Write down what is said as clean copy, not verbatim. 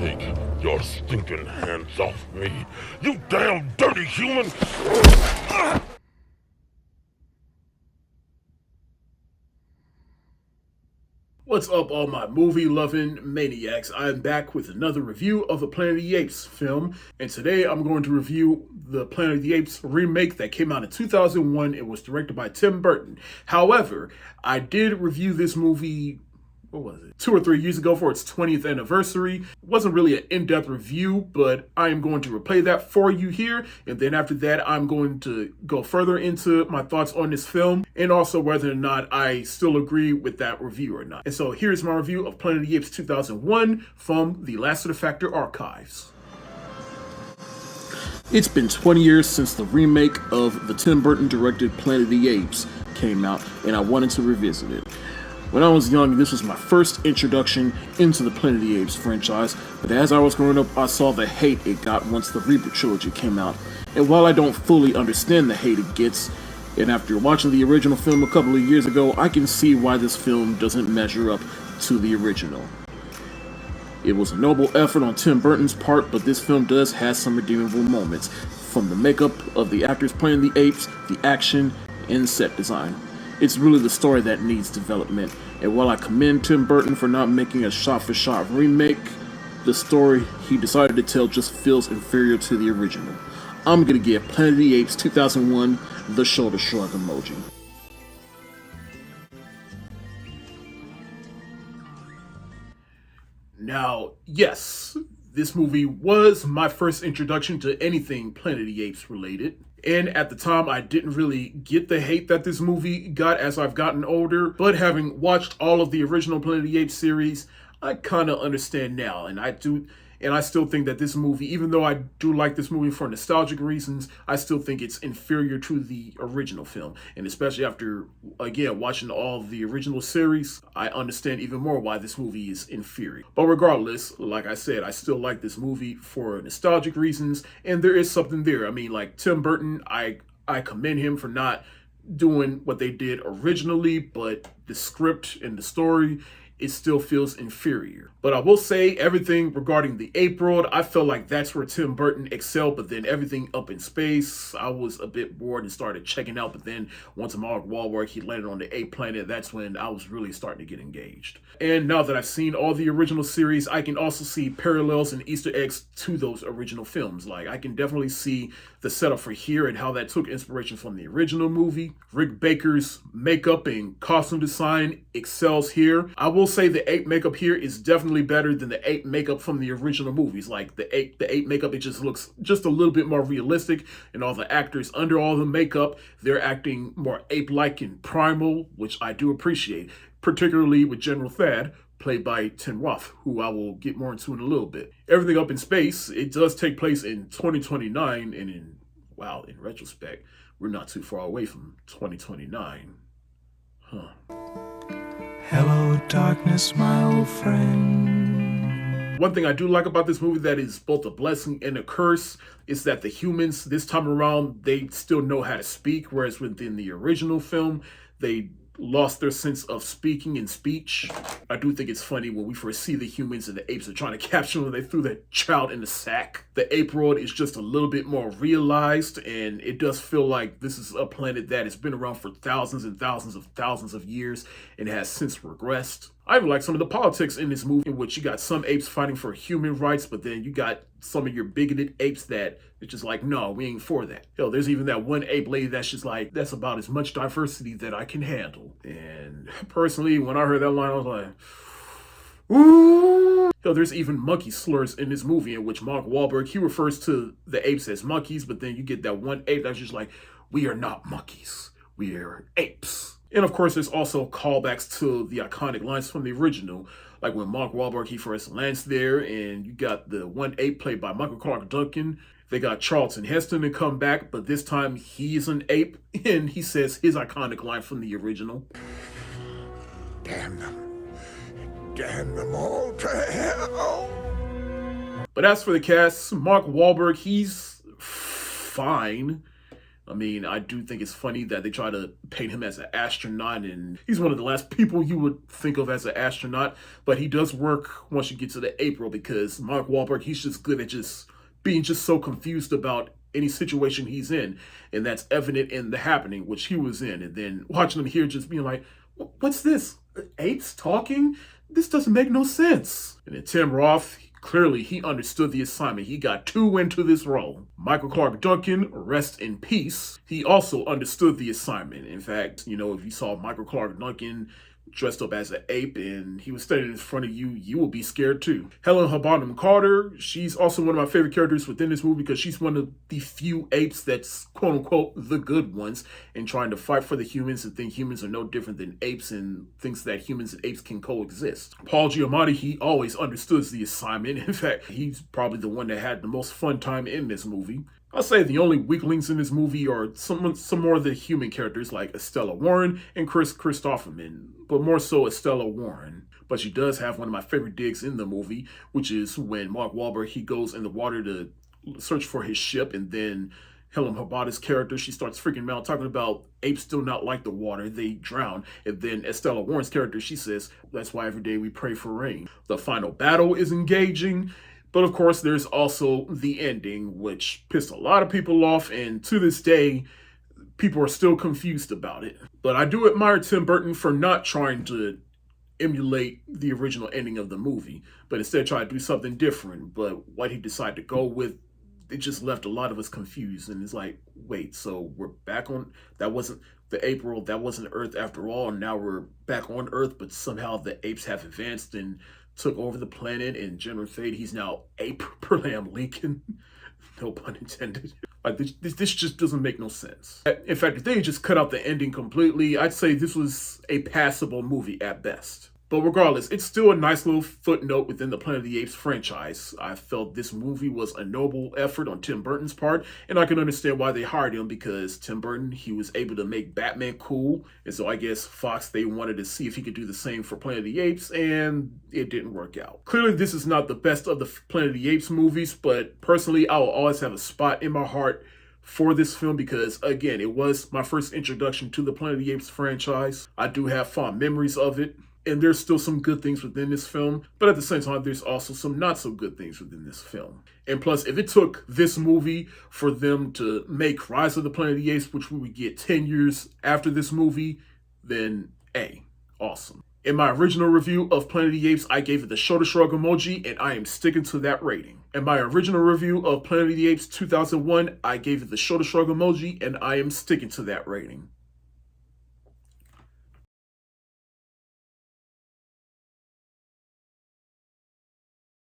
Take your stinking hands off me, you damn dirty human! What's up, all my movie-loving maniacs? I'm back with another review of the Planet of the Apes film, and today I'm going to review the Planet of the Apes remake that came out in 2001. It was directed by Tim Burton. However, I did review this movie, what was it, 2 or 3 years ago for its 20th anniversary. It wasn't really an in-depth review, but I am going to replay that for you here, and then after that I'm going to go further into my thoughts on this film, and also whether or not I still agree with that review or not. And so here's my review of Planet of the Apes 2001 from the Lassiter Factor archives. It's been 20 years since the remake of the Tim Burton directed Planet of the Apes came out, and I wanted to revisit it. When I was young, this was my first introduction into the Planet of the Apes franchise, but as I was growing up, I saw the hate it got once the reboot trilogy came out. And while I don't fully understand the hate it gets, and after watching the original film a couple of years ago, I can see why this film doesn't measure up to the original. It was a noble effort on Tim Burton's part, but this film does have some redeemable moments, from the makeup of the actors playing the apes, the action, and set design. It's really the story that needs development, and while I commend Tim Burton for not making a shot-for-shot remake, the story he decided to tell just feels inferior to the original. I'm gonna give Planet of the Apes 2001 the shoulder shrug emoji. Now, yes, this movie was my first introduction to anything Planet of the Apes related. And at the time, I didn't really get the hate that this movie got as I've gotten older. But having watched all of the original Planet of the Apes series, I kind of understand now. And I still think that this movie, even though I do like this movie for nostalgic reasons, I still think it's inferior to the original film. And especially after, again, watching all of the original series, I understand even more why this movie is inferior. But regardless, like I said, I still like this movie for nostalgic reasons, and there is something there. I mean, like Tim Burton, I commend him for not doing what they did originally, but the script and the story, it still feels inferior. But I will say everything regarding the ape world, I felt like that's where Tim Burton excelled, but then everything up in space, I was a bit bored and started checking out, but then once Mark Wahlberg, he landed on the ape planet, that's when I was really starting to get engaged. And now that I've seen all the original series, I can also see parallels and Easter eggs to those original films. Like, I can definitely see the setup for here and how that took inspiration from the original movie. Rick Baker's makeup and costume design excels here. I will say the ape makeup here is definitely better than the ape makeup from the original movies. Like the ape makeup, it just looks just a little bit more realistic, and all the actors under all the makeup, they're acting more ape-like and primal, which I do appreciate, particularly with General Thad, played by Tim Roth, who I will get more into in a little bit. Everything up in space, it does take place in 2029, and in retrospect, we're not too far away from 2029. Huh. Hello, darkness, my old friend. One thing I do like about this movie that is both a blessing and a curse is that the humans, this time around, they still know how to speak, whereas within the original film, they lost their sense of speaking and speech. I do think it's funny when we first see the humans and the apes are trying to capture them, they threw that child in the sack. The ape world is just a little bit more realized, and it does feel like this is a planet that has been around for thousands and thousands of years and has since regressed. I even like some of the politics in this movie, in which you got some apes fighting for human rights, but then you got some of your bigoted apes that it's just like, no, we ain't for that. Hell, there's even that one ape lady that's just like, that's about as much diversity that I can handle. And personally, when I heard that line, I was like, ooh. Hell, there's even monkey slurs in this movie in which Mark Wahlberg, he refers to the apes as monkeys, but then you get that one ape that's just like, we are not monkeys, we are apes. And of course, there's also callbacks to the iconic lines from the original, like when Mark Wahlberg, he first lands there, and you got the one ape played by Michael Clark Duncan. They got Charlton Heston to come back, but this time he's an ape, and he says his iconic line from the original. Damn them. Damn them all to hell. But as for the cast, Mark Wahlberg, he's fine. I mean, I do think it's funny that they try to paint him as an astronaut, and he's one of the last people you would think of as an astronaut, but he does work once you get to the April because Mark Wahlberg, he's just good at just being just so confused about any situation he's in, and that's evident in The Happening, which he was in, and then watching him here just being like, what's this? Apes talking? This doesn't make no sense. And then Tim Roth, clearly he understood the assignment. He got too into this role. Michael Clark Duncan, rest in peace. He also understood the assignment. In fact, if you saw Michael Clark Duncan dressed up as an ape and he was standing in front of you, you will be scared too. Helen Bonham Carter, she's also one of my favorite characters within this movie because she's one of the few apes that's quote unquote the good ones and trying to fight for the humans and think humans are no different than apes and thinks that humans and apes can coexist. Paul Giamatti, he always understood the assignment. In fact, he's probably the one that had the most fun time in this movie. I'll say the only weaklings in this movie are some more of the human characters like Estella Warren and Chris Christopherson, but more so Estella Warren. But she does have one of my favorite digs in the movie, which is when Mark Wahlberg, he goes in the water to search for his ship, and then Helen Habata's character, she starts freaking out, talking about apes do not like the water, they drown. And then Estella Warren's character, she says, that's why every day we pray for rain. The final battle is engaging. But of course, there's also the ending, which pissed a lot of people off, and to this day, people are still confused about it. But I do admire Tim Burton for not trying to emulate the original ending of the movie, but instead try to do something different. But what he decided to go with, it just left a lot of us confused. And it's like, wait, so we're back on, that wasn't the April, that wasn't Earth after all, and now we're back on Earth, but somehow the apes have advanced and took over the planet, and General Fade, he's now Ape Perlam Lincoln. No pun intended. Like, this just doesn't make no sense. In fact, if they just cut out the ending completely, I'd say this was a passable movie at best. But regardless, it's still a nice little footnote within the Planet of the Apes franchise. I felt this movie was a noble effort on Tim Burton's part, and I can understand why they hired him because Tim Burton, he was able to make Batman cool, and so I guess Fox, they wanted to see if he could do the same for Planet of the Apes, and it didn't work out. Clearly, this is not the best of the Planet of the Apes movies, but personally, I will always have a spot in my heart for this film because, again, it was my first introduction to the Planet of the Apes franchise. I do have fond memories of it. And there's still some good things within this film, but at the same time, there's also some not so good things within this film. And plus, if it took this movie for them to make Rise of the Planet of the Apes, which we would get 10 years after this movie, then awesome. In my original review of Planet of the Apes, I gave it the shoulder shrug emoji, and I am sticking to that rating. In my original review of Planet of the Apes 2001, I gave it the shoulder shrug emoji, and I am sticking to that rating.